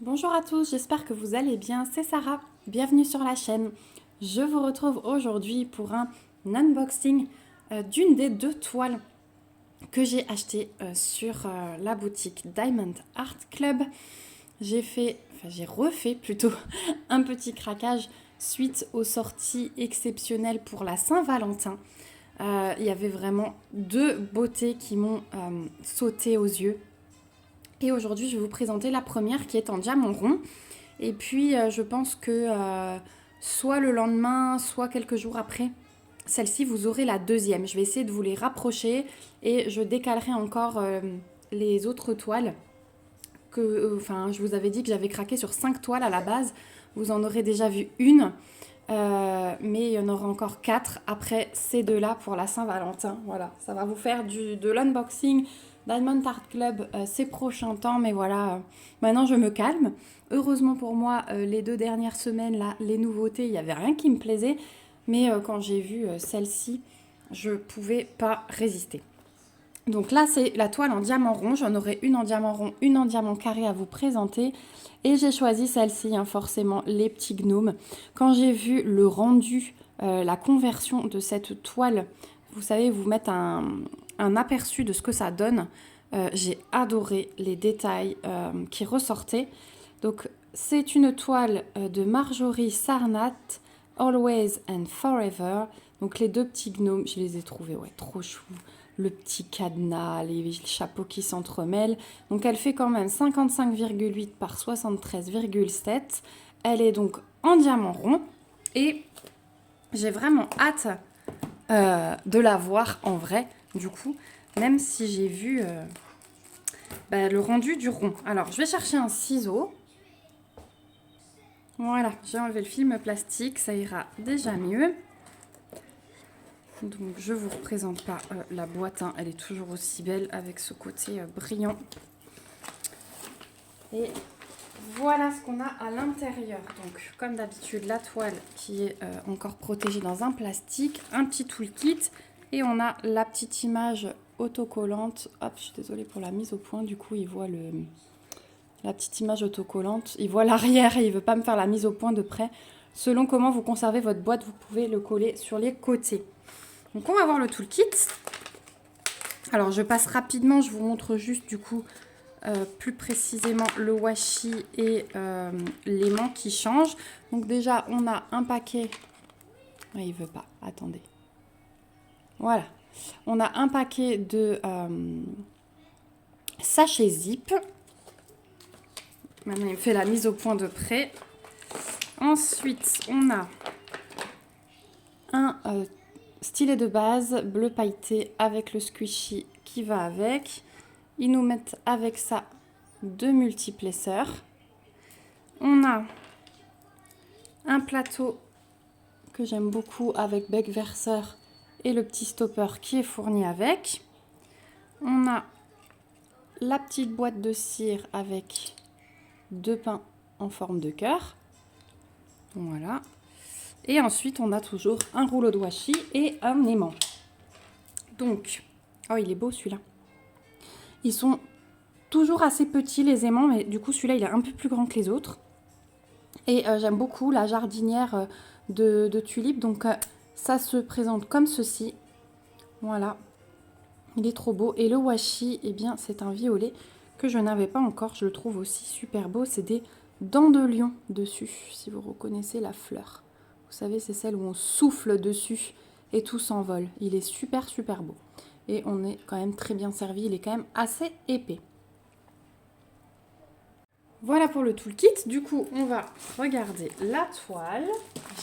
Bonjour à tous, j'espère que vous allez bien, c'est Sarah, bienvenue sur la chaîne. Je vous retrouve aujourd'hui pour un unboxing d'une des deux toiles que j'ai achetées sur la boutique Diamond Art Club. J'ai refait plutôt un petit craquage suite aux sorties exceptionnelles pour la Saint-Valentin. Il y avait vraiment deux beautés qui m'ont sauté aux yeux. Et aujourd'hui, je vais vous présenter la première qui est en diamant rond. Et puis, je pense que soit le lendemain, soit quelques jours après, celle-ci, vous aurez la deuxième. Je vais essayer de vous les rapprocher et je décalerai encore les autres toiles. Je vous avais dit que j'avais craqué sur 5 toiles à la base. Vous en aurez déjà vu une. Mais il y en aura encore 4 après ces deux-là pour la Saint-Valentin. Voilà, ça va vous faire de l'unboxing Diamond Art Club ces prochains temps. Mais voilà, maintenant je me calme. Heureusement pour moi, les 2 dernières semaines, là, les nouveautés, il n'y avait rien qui me plaisait. Mais quand j'ai vu celle-ci, je ne pouvais pas résister. Donc là, c'est la toile en diamant rond. J'en aurai une en diamant rond, une en diamant carré à vous présenter. Et j'ai choisi celle-ci, hein, forcément, les petits gnomes. Quand j'ai vu le rendu, la conversion de cette toile, vous savez, vous mettre un aperçu de ce que ça donne. J'ai adoré les détails qui ressortaient. Donc, c'est une toile de Marjorie Sarnat, Always and Forever. Donc, les deux petits gnomes, je les ai trouvés, ouais, trop chou. Le petit cadenas, les chapeaux qui s'entremêlent. Donc elle fait quand même 55,8 par 73,7. Elle est donc en diamant rond. Et j'ai vraiment hâte de la voir en vrai, du coup. Même si j'ai vu le rendu du rond. Alors, je vais chercher un ciseau. Voilà, j'ai enlevé le film plastique. Ça ira déjà mieux. Donc je vous représente pas la boîte, hein. Elle est toujours aussi belle avec ce côté brillant. Et voilà ce qu'on a à l'intérieur. Donc comme d'habitude, la toile qui est encore protégée dans un plastique, un petit toolkit et on a la petite image autocollante. Hop, je suis désolée pour la mise au point, du coup il voit la petite image autocollante. Il voit l'arrière et il veut pas me faire la mise au point de près. Selon comment vous conservez votre boîte, vous pouvez le coller sur les côtés. Donc on va voir le toolkit. Alors je passe rapidement, je vous montre juste du coup plus précisément le washi et l'aimant qui changent. Donc déjà on a un paquet. Ah, il veut pas, attendez. Voilà. On a un paquet de sachets zip. Maintenant il me fait la mise au point de près. Ensuite on a un stylet de base bleu pailleté avec le squishy qui va avec. Ils nous mettent avec ça 2 multiplesseurs. On a un plateau que j'aime beaucoup avec bec verseur et le petit stopper qui est fourni avec. On a la petite boîte de cire avec 2 pins en forme de cœur. Voilà. Et ensuite, on a toujours un rouleau de washi et un aimant. Donc, oh, il est beau celui-là. Ils sont toujours assez petits les aimants, mais du coup, celui-là, il est un peu plus grand que les autres. Et j'aime beaucoup la jardinière de tulipes. Donc, ça se présente comme ceci. Voilà. Il est trop beau. Et le washi, eh bien, c'est un violet que je n'avais pas encore. Je le trouve aussi super beau. C'est des dents de lion dessus, si vous reconnaissez la fleur. Vous savez, c'est celle où on souffle dessus et tout s'envole. Il est super, super beau. Et on est quand même très bien servi. Il est quand même assez épais. Voilà pour le toolkit. Du coup, on va regarder la toile.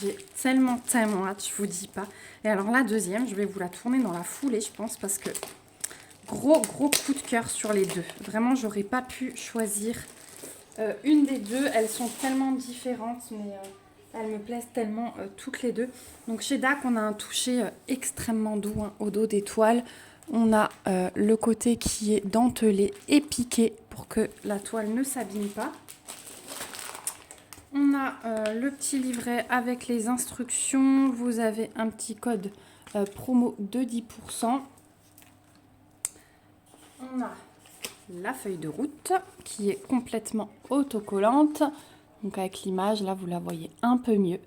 J'ai tellement hâte, je vous dis pas. Et alors la deuxième, je vais vous la tourner dans la foulée, je pense, parce que gros coup de cœur sur les deux. Vraiment, j'aurais pas pu choisir une des deux. Elles sont tellement différentes, mais elles me plaisent tellement toutes les deux. Donc chez DAC, on a un toucher extrêmement doux hein, au dos des toiles. On a le côté qui est dentelé et piqué pour que la toile ne s'abîme pas. On a le petit livret avec les instructions. Vous avez un petit code promo de 10%. On a la feuille de route qui est complètement autocollante. Donc avec l'image, là, vous la voyez un peu mieux.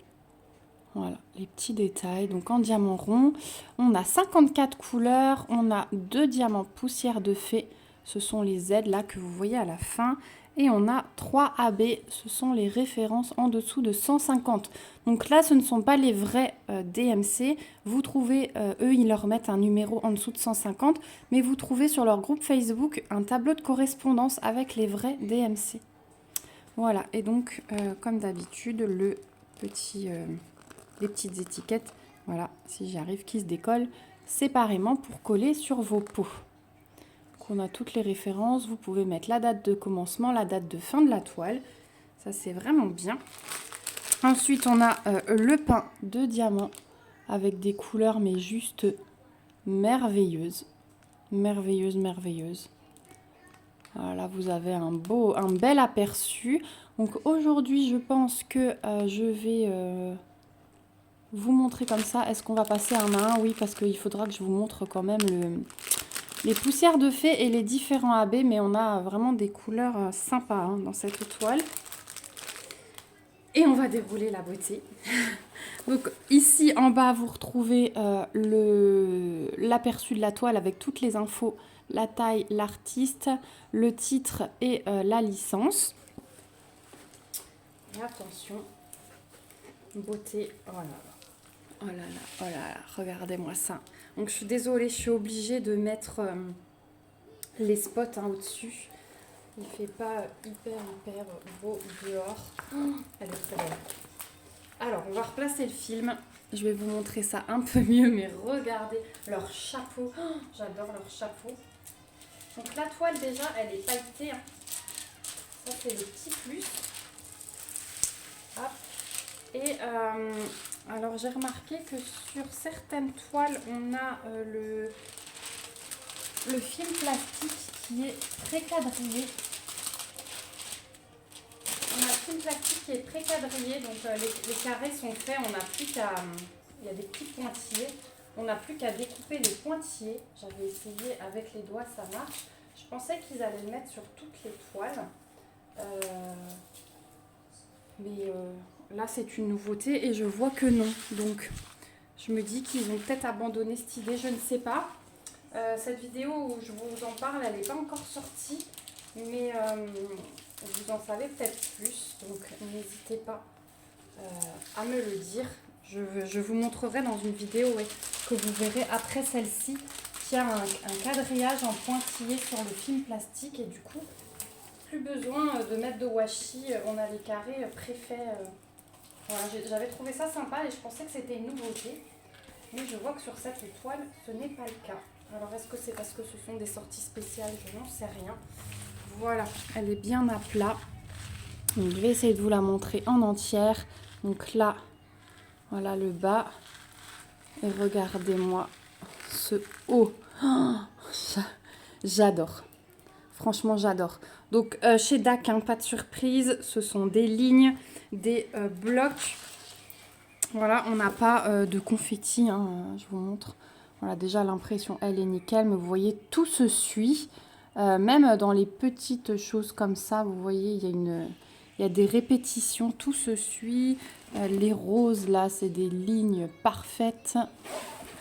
Voilà, les petits détails. Donc en diamant rond, on a 54 couleurs. On a 2 diamants poussière de fée. Ce sont les aides là que vous voyez à la fin. Et on a 3 AB. Ce sont les références en dessous de 150. Donc là, ce ne sont pas les vrais DMC. Vous trouvez, eux, ils leur mettent un numéro en dessous de 150. Mais vous trouvez sur leur groupe Facebook un tableau de correspondance avec les vrais DMC. Voilà. Et donc, comme d'habitude, les petites étiquettes, voilà, si j'y arrive, qui se décollent séparément pour coller sur vos pots. Donc on a toutes les références, vous pouvez mettre la date de commencement, la date de fin de la toile, ça c'est vraiment bien. Ensuite on a le pain de diamant avec des couleurs mais juste merveilleuses, merveilleuses, merveilleuses. Voilà, vous avez un bel aperçu. Donc aujourd'hui je pense que je vais... vous montrer comme ça. Est-ce qu'on va passer un à un? Oui, parce qu'il faudra que je vous montre quand même les poussières de fée et les différents AB, mais on a vraiment des couleurs sympas dans cette toile. Et on va dérouler la beauté. Donc ici en bas, vous retrouvez l'aperçu de la toile avec toutes les infos, la taille, l'artiste, le titre et la licence. Et attention, beauté, voilà. Oh là là, oh là là, regardez-moi ça. Donc je suis désolée, je suis obligée de mettre les spots au-dessus. Il fait pas hyper beau dehors. Oh, elle est très belle. Alors, on va replacer le film. Je vais vous montrer ça un peu mieux, mais regardez leur chapeau. Oh, j'adore leur chapeau. Donc la toile déjà, elle est pailletée. Ça, c'est le petit plus. Hop. Et... alors j'ai remarqué que sur certaines toiles, on a le film plastique qui est pré-quadrillé. On a le film plastique qui est pré-quadrillé, donc les carrés sont faits, on n'a plus qu'à... il y a des petits pointillés, on n'a plus qu'à découper les pointillés. J'avais essayé avec les doigts, ça marche. Je pensais qu'ils allaient le mettre sur toutes les toiles. Là, c'est une nouveauté et je vois que non. Donc, je me dis qu'ils ont peut-être abandonné cette idée, je ne sais pas. Cette vidéo où je vous en parle, elle n'est pas encore sortie, mais vous en savez peut-être plus. Donc, n'hésitez pas à me le dire. Je vous montrerai dans une vidéo que vous verrez après celle-ci, qui a un quadrillage en pointillé sur le film plastique et du coup, plus besoin de mettre de washi. On a les carrés préfaits. Voilà, j'avais trouvé ça sympa et je pensais que c'était une nouveauté. Mais je vois que sur cette toile, ce n'est pas le cas. Alors, est-ce que c'est parce que ce sont des sorties spéciales? Je n'en sais rien. Voilà, elle est bien à plat. Donc, je vais essayer de vous la montrer en entière. Donc là, voilà le bas. Et regardez-moi ce haut. Oh, j'adore. Franchement, j'adore. Donc, chez DAC, pas de surprise. Ce sont des lignes, des blocs. Voilà, on n'a pas de confetti. Je vous montre. Voilà, déjà, l'impression, elle est nickel. Mais vous voyez, tout se suit. Même dans les petites choses comme ça, vous voyez, il y a des répétitions. Tout se suit. Les roses, là, c'est des lignes parfaites.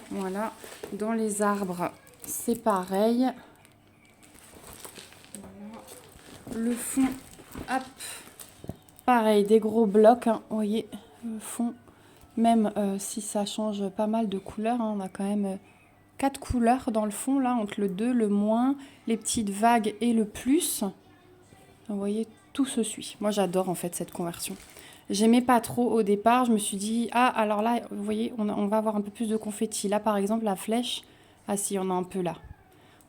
Voilà. Dans les arbres, c'est pareil. Le fond, hop, pareil, des gros blocs, vous voyez, le fond, même si ça change pas mal de couleurs, on a quand même 4 couleurs dans le fond, là, entre le 2, le moins, les petites vagues et le plus. Vous voyez, tout se suit. Moi, j'adore en fait cette conversion. J'aimais pas trop au départ, je me suis dit, ah, alors là, vous voyez, on va avoir un peu plus de confetti. Là, par exemple, la flèche, ah si, on a un peu là.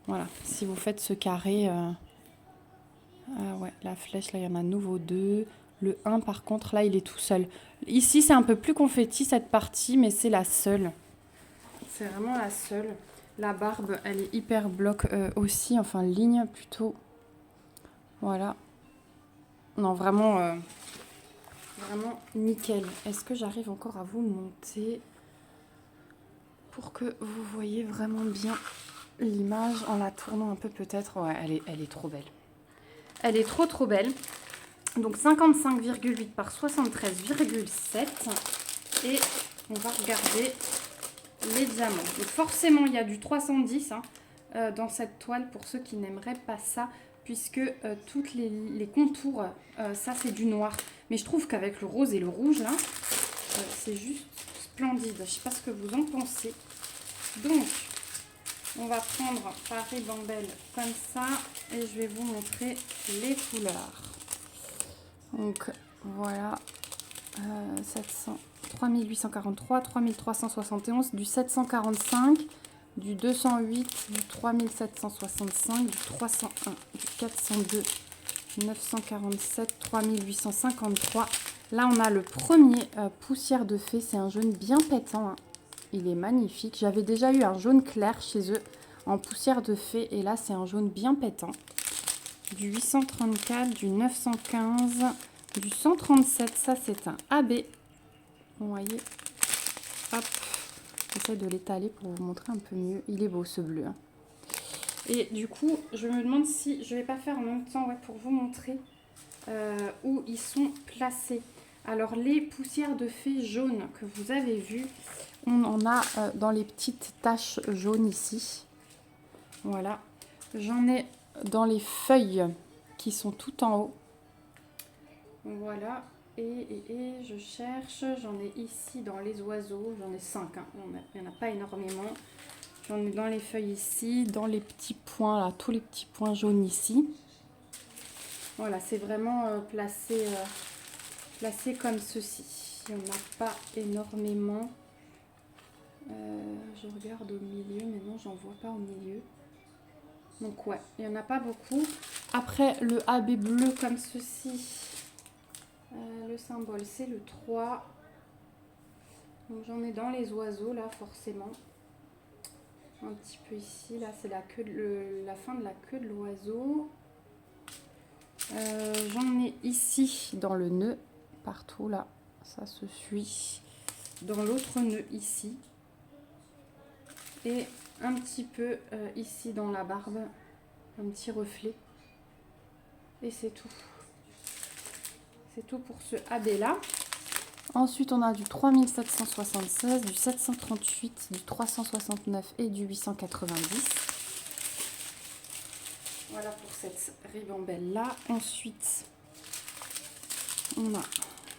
Voilà, si vous faites ce carré... Ah ouais, la flèche, là, il y en a à nouveau 2. Le 1, par contre, là, il est tout seul. Ici, c'est un peu plus confetti, cette partie, mais c'est la seule. C'est vraiment la seule. La barbe, elle est hyper bloc aussi, enfin, ligne plutôt. Voilà. Non, vraiment, vraiment nickel. Est-ce que j'arrive encore à vous monter pour que vous voyez vraiment bien? l'image en la tournant un peu peut-être. Ouais, elle est trop belle. Elle est trop belle. Donc 55,8 par 73,7. Et on va regarder les diamants. Donc forcément, il y a du 310 dans cette toile pour ceux qui n'aimeraient pas ça, puisque toutes les contours, ça c'est du noir. Mais je trouve qu'avec le rose et le rouge, là, c'est juste splendide. Je ne sais pas ce que vous en pensez. Donc, on va prendre par ribambelle comme ça et je vais vous montrer les couleurs. Donc, voilà, 3843, 3371, du 745, du 208, du 3765, du 301, du 402, 947, 3853. Là, on a le premier poussière de fée. C'est un jaune bien pétant, hein. Il est magnifique. J'avais déjà eu un jaune clair chez eux en poussière de fée. Et là, c'est un jaune bien pétant. Du 834, du 915, du 137. Ça, c'est un AB. Vous voyez. Hop. J'essaie de l'étaler pour vous montrer un peu mieux. Il est beau, ce bleu, hein. Et du coup, je me demande si je vais pas faire en même temps pour vous montrer où ils sont placés. Alors, les poussières de fée jaunes que vous avez vues, on en a dans les petites taches jaunes ici. Voilà. J'en ai dans les feuilles qui sont tout en haut. Voilà. Et je cherche. J'en ai ici dans les oiseaux. J'en ai 5. Hein. Il n'y en a pas énormément. J'en ai dans les feuilles ici. Dans les petits points là. Tous les petits points jaunes ici. Voilà. C'est vraiment placé comme ceci. Il n'y en a pas énormément. Je regarde au milieu, mais non, j'en vois pas au milieu. Donc ouais, il n'y en a pas beaucoup. Après, le AB bleu comme ceci, le symbole, c'est le 3. Donc j'en ai dans les oiseaux, là, forcément. Un petit peu ici, là, c'est la fin de la queue de l'oiseau. J'en ai ici, dans le nœud, partout, là. Ça se suit. Dans l'autre nœud, ici. Et un petit peu ici dans la barbe, un petit reflet. Et c'est tout. C'est tout pour ce AB là. Ensuite, on a du 3776, du 738, du 369 et du 890. Voilà pour cette ribambelle là. Ensuite, on a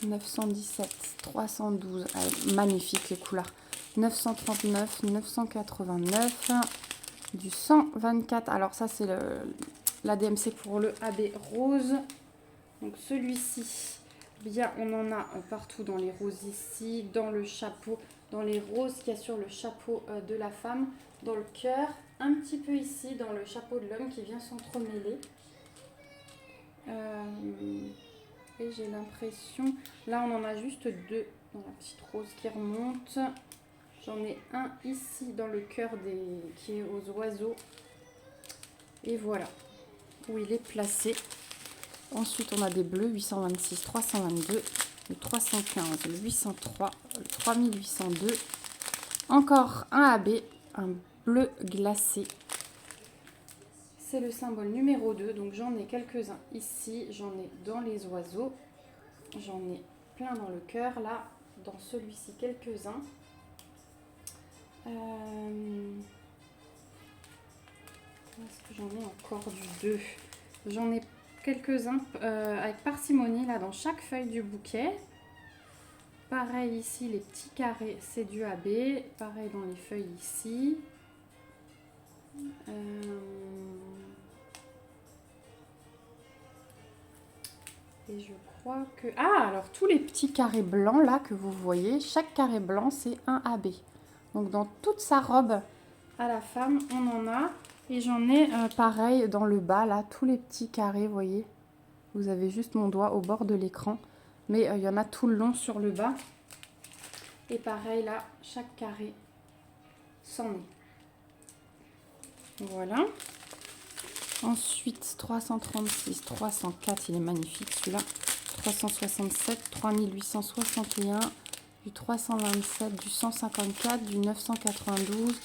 917, 312. Magnifique les couleurs. 939, 989, du 124. Alors ça c'est la DMC pour le AB rose. Donc celui-ci, bien on en a partout dans les roses ici, dans le chapeau, dans les roses qu'il y a sur le chapeau de la femme, dans le cœur, un petit peu ici dans le chapeau de l'homme qui vient s'entremêler. Et j'ai l'impression, là on en a juste deux dans la petite rose qui remonte. J'en ai un ici dans le cœur qui est aux oiseaux. Et voilà où il est placé. Ensuite, on a des bleus 826, 322, le 315, le 803, le 3802. Encore un AB, un bleu glacé. C'est le symbole numéro 2. Donc j'en ai quelques-uns ici. J'en ai dans les oiseaux. J'en ai plein dans le cœur. Là, dans celui-ci, quelques-uns. Est-ce que j'en ai encore du 2? J'en ai quelques-uns avec parcimonie là dans chaque feuille du bouquet. Pareil ici, les petits carrés, c'est du AB. Pareil dans les feuilles ici. Et je crois que... Ah, alors tous les petits carrés blancs là que vous voyez, chaque carré blanc c'est un AB. Donc dans toute sa robe à la femme, on en a. Et j'en ai pareil dans le bas là, tous les petits carrés, vous voyez. Vous avez juste mon doigt au bord de l'écran. Mais il y en a tout le long sur le bas. Et pareil là, chaque carré s'en est. Voilà. Ensuite, 336, 304, il est magnifique celui-là. 367, 3861, du 327, du 154, du 992,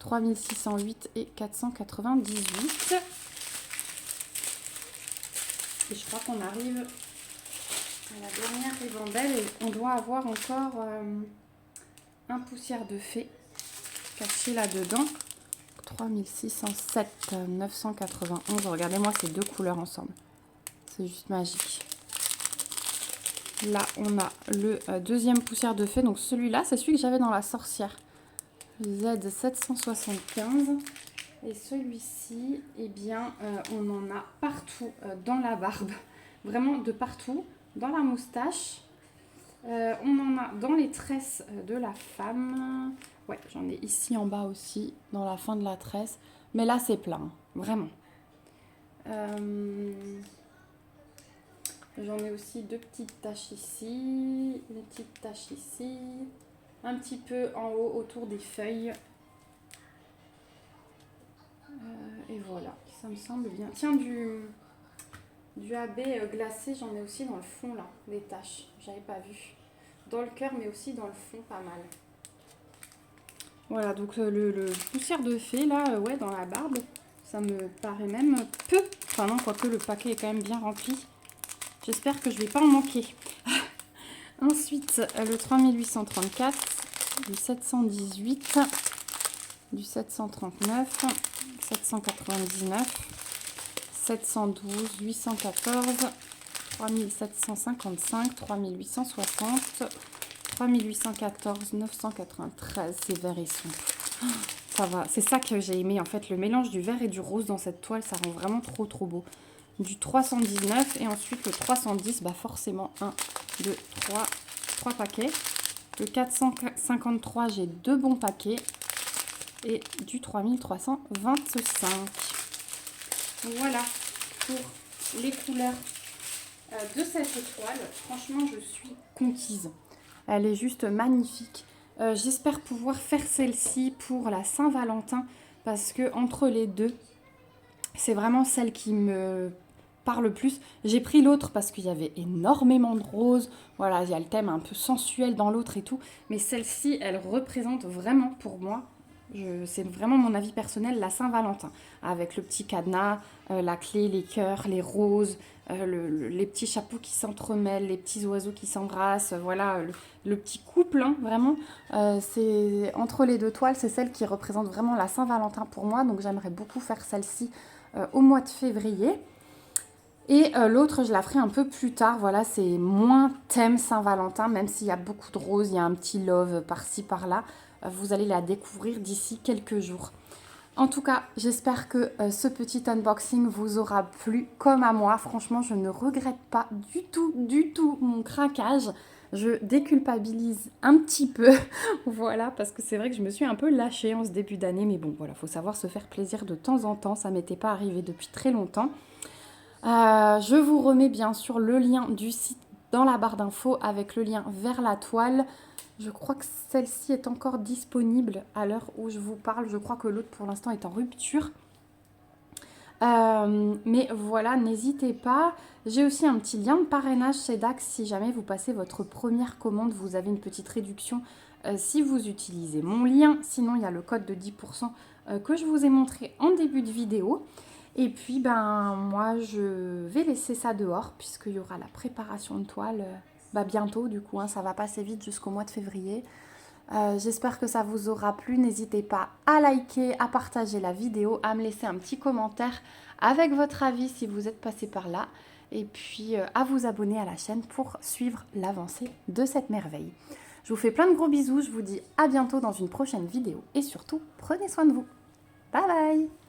3608 et 498. Et je crois qu'on arrive à la dernière ribambelle et on doit avoir encore un poussière de fée caché là-dedans. 3607, 991. Regardez-moi ces deux couleurs ensemble. C'est juste magique. Là, on a le deuxième poussière de fée. Donc celui-là, c'est celui que j'avais dans la sorcière. Z775. Et celui-ci, eh bien, on en a partout dans la barbe. Vraiment de partout. Dans la moustache. On en a dans les tresses de la femme. Ouais, j'en ai ici en bas aussi, dans la fin de la tresse. Mais là, c'est plein, vraiment. J'en ai aussi deux petites taches ici, une petite tache ici, un petit peu en haut autour des feuilles. Et voilà, ça me semble bien. Tiens, du AB glacé, j'en ai aussi dans le fond là, des taches. J'avais pas vu. Dans le cœur, mais aussi dans le fond, pas mal. Voilà, donc le poussière de fée là, ouais, dans la barbe, ça me paraît même peu. Enfin non, quoique le paquet est quand même bien rempli. J'espère que je vais pas en manquer. Ensuite, le 3834, du 718, du 739, 799, 712, 814, 3755, 3860, 3814, 993. Ces verts, ils sont... Ça va, c'est ça que j'ai aimé en fait, le mélange du vert et du rose dans cette toile, ça rend vraiment trop beau. Du 319 et ensuite le 310, bah forcément 1, 2, 3 paquets. Le 453, j'ai 2 bons paquets. Et du 3325. Voilà pour les couleurs de cette toile. Franchement, je suis conquise. Elle est juste magnifique. J'espère pouvoir faire celle-ci pour la Saint-Valentin parce que entre les deux, c'est vraiment celle qui me parle le plus. J'ai pris l'autre parce qu'il y avait énormément de roses. Voilà, il y a le thème un peu sensuel dans l'autre et tout. Mais celle-ci, elle représente vraiment pour moi, c'est vraiment mon avis personnel, la Saint-Valentin. Avec le petit cadenas, la clé, les cœurs, les roses, les petits chapeaux qui s'entremêlent, les petits oiseaux qui s'embrassent. Voilà, le petit couple, hein, vraiment. C'est entre les deux toiles, c'est celle qui représente vraiment la Saint-Valentin pour moi. Donc j'aimerais beaucoup faire celle-ci au mois de février. Et l'autre, je la ferai un peu plus tard. Voilà, c'est moins thème Saint-Valentin, même s'il y a beaucoup de roses, il y a un petit love par-ci, par-là. Vous allez la découvrir d'ici quelques jours. En tout cas, j'espère que ce petit unboxing vous aura plu comme à moi. Franchement, je ne regrette pas du tout mon craquage. Je déculpabilise un petit peu, voilà, parce que c'est vrai que je me suis un peu lâchée en ce début d'année. Mais bon, voilà, il faut savoir se faire plaisir de temps en temps. Ça ne m'était pas arrivé depuis très longtemps. Je vous remets bien sûr le lien du site dans la barre d'infos avec le lien vers la toile. Je crois que celle-ci est encore disponible à l'heure où je vous parle. Je crois que l'autre pour l'instant est en rupture. Mais voilà, n'hésitez pas. J'ai aussi un petit lien de parrainage chez Dax. Si jamais vous passez votre première commande, vous avez une petite réduction si vous utilisez mon lien. Sinon, il y a le code de 10% que je vous ai montré en début de vidéo. Et puis, ben, moi, je vais laisser ça dehors puisqu'il y aura la préparation de toile bientôt. Du coup, hein, ça va passer vite jusqu'au mois de février. J'espère que ça vous aura plu. N'hésitez pas à liker, à partager la vidéo, à me laisser un petit commentaire avec votre avis si vous êtes passé par là. Et puis, à vous abonner à la chaîne pour suivre l'avancée de cette merveille. Je vous fais plein de gros bisous. Je vous dis à bientôt dans une prochaine vidéo. Et surtout, prenez soin de vous. Bye bye!